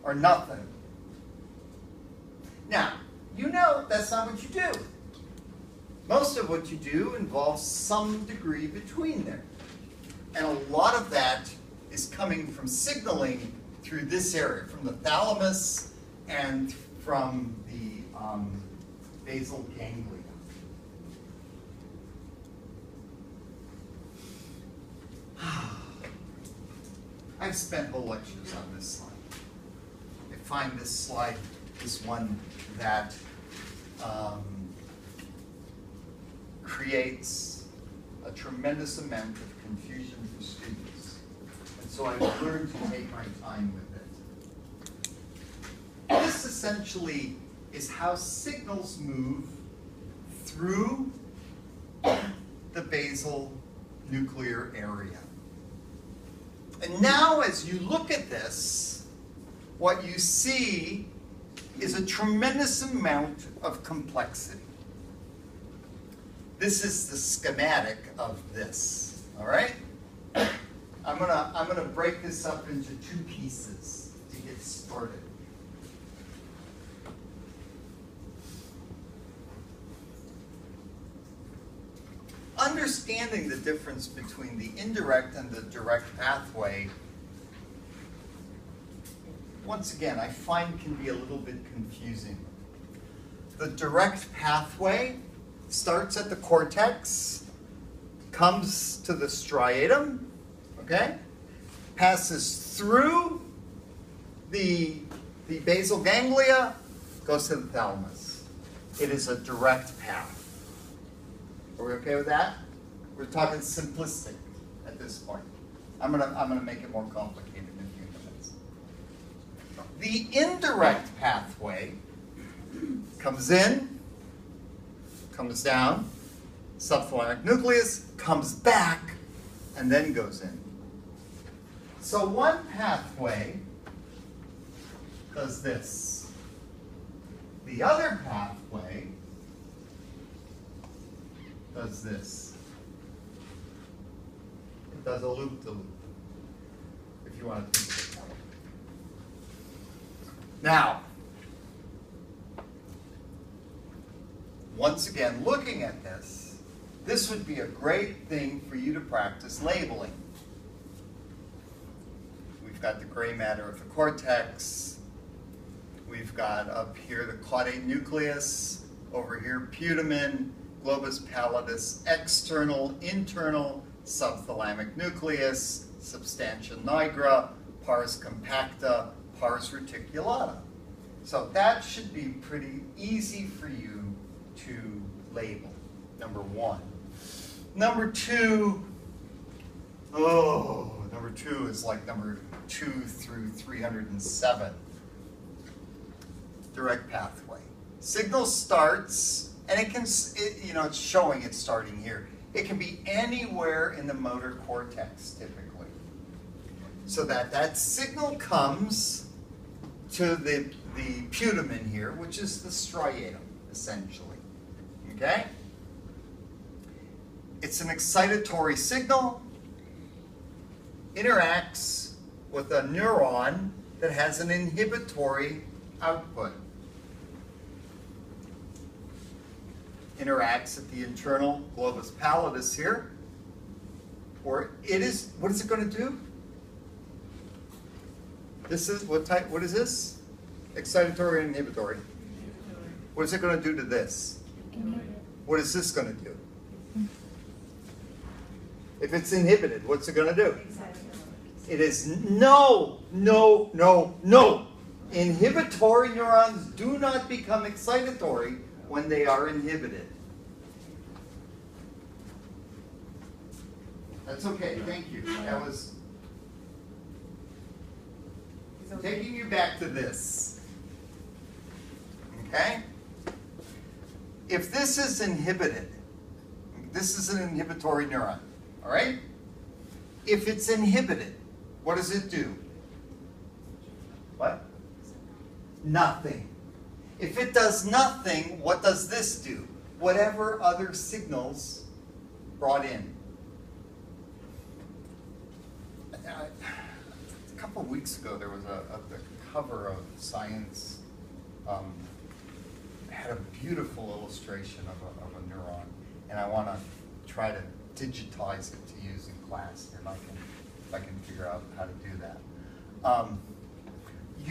or nothing. Now, you know that's not what you do. Most of what you do involves some degree between there. And a lot of that is coming from signaling through this area, from the thalamus and from the basal ganglia. I've spent whole lectures on this slide. I find this slide is one that creates a tremendous amount of confusion for students. And so I've learned to take my time with it. This essentially is how signals move through the basal nuclear area. And now as you look at this, what you see is a tremendous amount of complexity. This is the schematic of this, all right? I'm gonna break this up into two pieces to get started. Understanding the difference between the indirect and the direct pathway, once again, I find can be a little bit confusing. The direct pathway starts at the cortex, comes to the striatum, okay? Passes through the basal ganglia, goes to the thalamus. It is a direct path. Are we okay with that? We're talking simplistic at this point. I'm gonna make it more complicated in a few minutes. The indirect pathway comes in, comes down, subthalamic nucleus, comes back, and then goes in. So one pathway does this. The other pathway does this. It does a loop-de-loop, if you want to think of it that way. Now, once again, looking at this, this would be a great thing for you to practice labeling. We've got the gray matter of the cortex. We've got up here the caudate nucleus. Over here, putamen, globus pallidus, external, internal, subthalamic nucleus, substantia nigra, pars compacta, pars reticulata. So that should be pretty easy for you to label, number one. Number two is like number 2 through 307. Direct pathway. Signal starts, and it's showing it's starting here. It can be anywhere in the motor cortex, typically. So that signal comes to the putamen here, which is the striatum, essentially. Okay? It's an excitatory signal, interacts with a neuron that has an inhibitory output. Interacts at the internal globus pallidus here, or what is it going to do? This is, what is this? Excitatory and inhibitory. What is it going to do to this? What is this going to do? If it's inhibited, what's it going to do? It is no. Inhibitory neurons do not become excitatory when they are inhibited. That's okay, thank you. That was taking you back to this. Okay? If this is inhibited, this is an inhibitory neuron, all right? If it's inhibited, what does it do? What? Nothing. If it does nothing, what does this do? Whatever other signals brought in. A couple of weeks ago, there was a cover of Science had a beautiful illustration of a neuron, and I want to try to digitize it to use in class, and if I can figure out how to do that.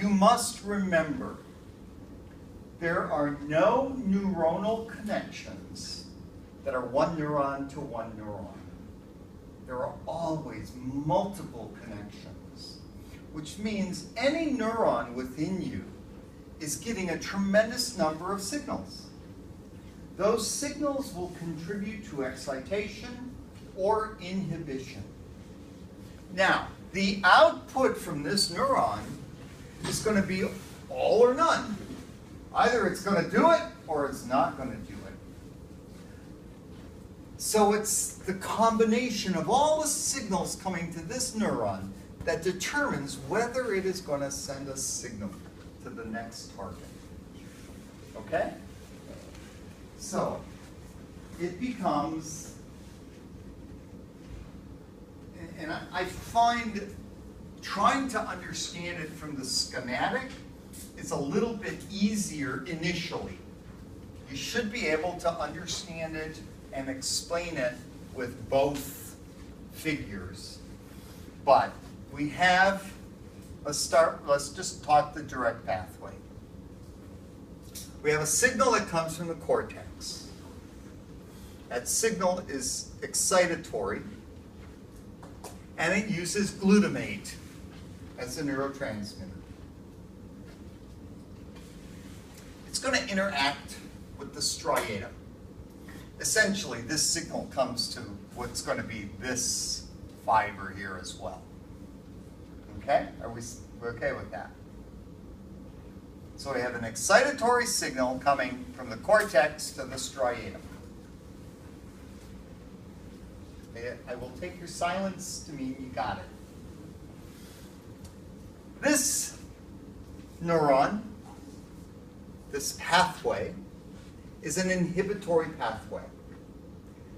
You must remember, there are no neuronal connections that are one neuron to one neuron. There are always multiple connections, which means any neuron within you is getting a tremendous number of signals. Those signals will contribute to excitation or inhibition. Now, the output from this neuron is going to be all or none. Either it's going to do it or it's not going to do it. So it's the combination of all the signals coming to this neuron that determines whether it is going to send a signal to the next target. Okay? So it becomes, and I find trying to understand it from the schematic is a little bit easier initially. You should be able to understand it and explain it with both figures. But we have a start, let's just talk the direct pathway. We have a signal that comes from the cortex. That signal is excitatory, and it uses glutamate as a neurotransmitter. It's going to interact with the striatum. Essentially, this signal comes to what's going to be this fiber here as well. Okay? Are we okay with that? So we have an excitatory signal coming from the cortex to the striatum. I will take your silence to mean you got it. This neuron, this pathway, is an inhibitory pathway.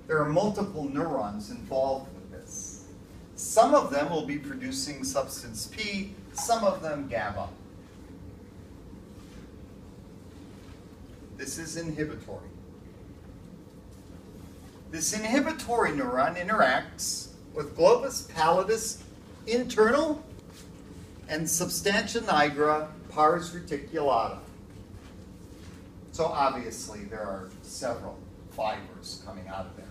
There are multiple neurons involved with this. Some of them will be producing substance P, some of them GABA. This is inhibitory. This inhibitory neuron interacts with globus pallidus internal and substantia nigra pars reticulata. So obviously there are several fibers coming out of there.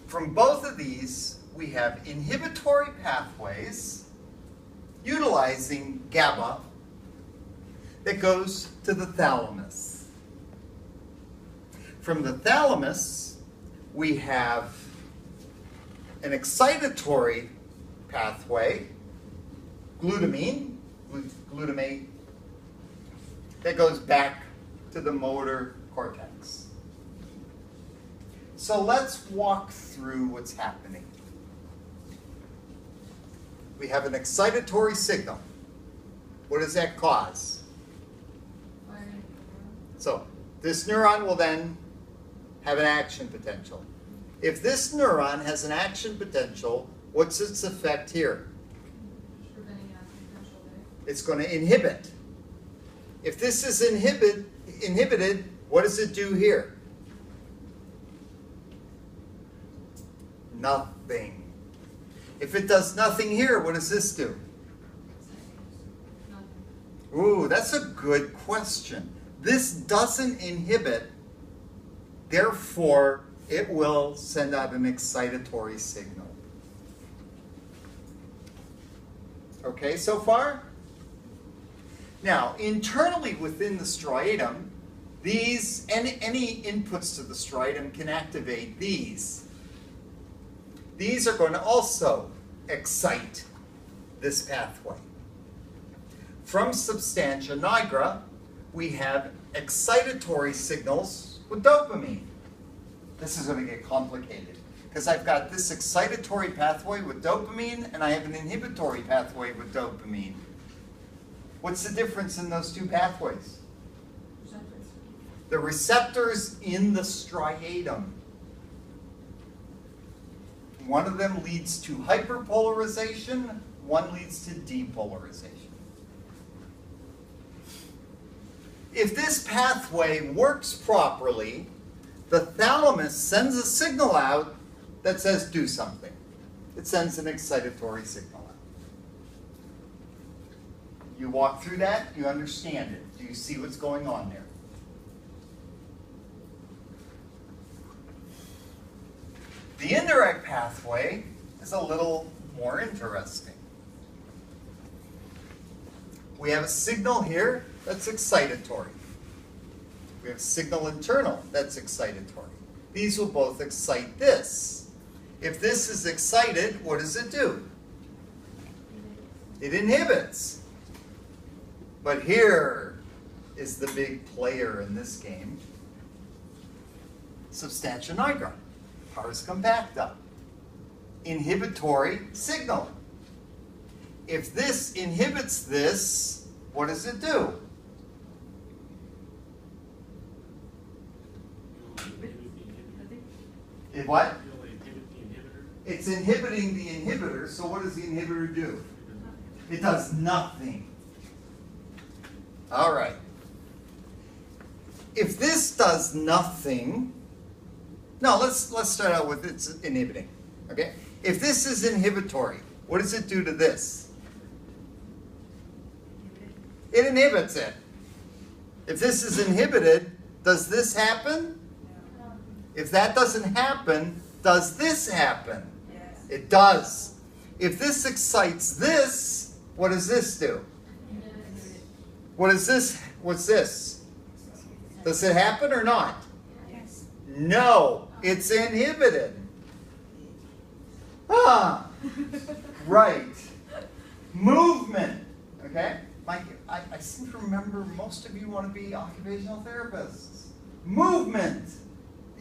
From both of these, we have inhibitory pathways utilizing GABA that goes to the thalamus. From the thalamus, we have an excitatory pathway, glutamate, that goes back to the motor cortex. So let's walk through what's happening. We have an excitatory signal. What does that cause? So this neuron will then have an action potential. If this neuron has an action potential, what's its effect here? It's going to inhibit. If this is inhibited, what does it do here? Nothing. If it does nothing here, what does this do? Ooh, that's a good question. This doesn't inhibit, therefore it will send out an excitatory signal. Okay, so far? Now, internally within the striatum, these, any inputs to the striatum can activate these. These are going to also excite this pathway. From substantia nigra, we have excitatory signals with dopamine. This is going to get complicated because I've got this excitatory pathway with dopamine and I have an inhibitory pathway with dopamine. What's the difference in those two pathways? Receptors. The receptors in the striatum. One of them leads to hyperpolarization, one leads to depolarization. If this pathway works properly, the thalamus sends a signal out that says do something. It sends an excitatory signal out. You walk through that, you understand it. Do you see what's going on there? The indirect pathway is a little more interesting. We have a signal here that's excitatory. We have a signal internal that's excitatory. These will both excite this. If this is excited, what does it do? It inhibits. But here is the big player in this game. Substantia nigra, pars compacta. Inhibitory signal. If this inhibits this, what does it do? It what? It's inhibiting the inhibitor, so what does the inhibitor do? It does nothing. All right. If this does nothing, no, let's start out with it's inhibiting. Okay? If this is inhibitory, what does it do to this? It inhibits it. If this is inhibited, does this happen? If that doesn't happen, does this happen? Yes. It does. If this excites this, what does this do? What is this? What's this? Does it happen or not? Yes. No, it's inhibited. Ah, right. Movement. Okay? Mike, I seem to remember most of you want to be occupational therapists. Movement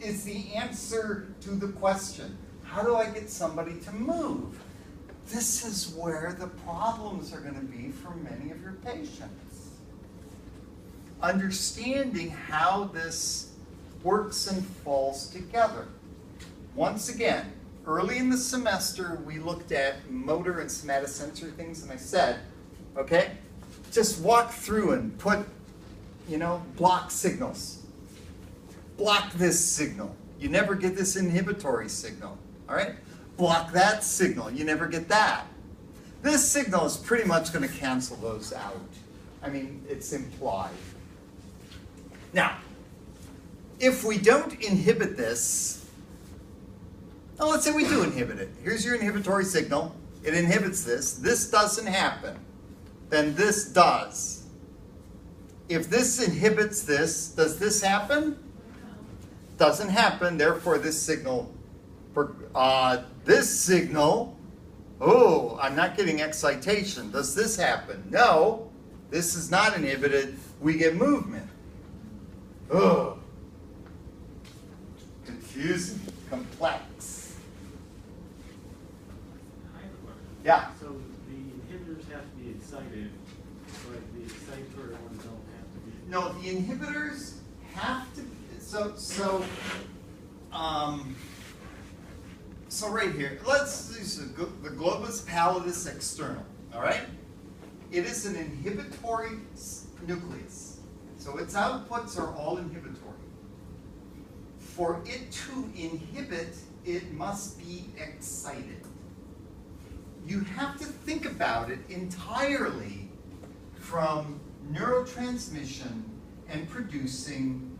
is the answer to the question. How do I get somebody to move? This is where the problems are going to be for many of your patients. Understanding how this works and falls together. Once again, early in the semester, we looked at motor and somatosensory things, and I said, okay, just walk through and put, block signals. Block this signal. You never get this inhibitory signal, all right? Block that signal. You never get that. This signal is pretty much going to cancel those out. I mean, it's implied. Now, if we don't inhibit this, now let's say we do inhibit it. Here's your inhibitory signal. It inhibits this. This doesn't happen. Then this does. If this inhibits this, does this happen? Doesn't happen. Therefore, this signal, oh, I'm not getting excitation. Does this happen? No. This is not inhibited. We get movement. Ugh. Confusing. Complex. I have a question. Yeah. So the inhibitors have to be excited, but the excitatory ones don't have to be. No, the inhibitors have to. So right here, let's use the globus pallidus external. All right. It is an inhibitory nucleus. So its outputs are all inhibitory. For it to inhibit, it must be excited. You have to think about it entirely from neurotransmission and producing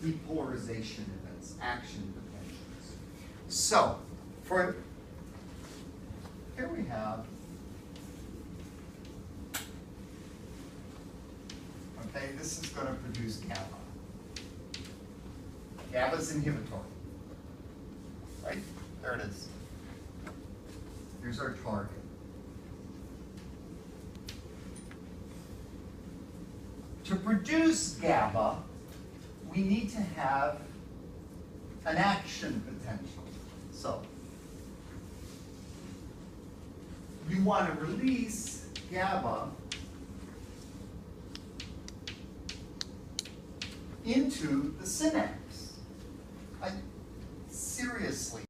depolarization events, action potentials. So, here we have, okay, this is going to produce GABA. GABA is inhibitory, right? There it is. Here's our target. To produce GABA, we need to have an action potential. So, we want to release GABA into the synapse. seriously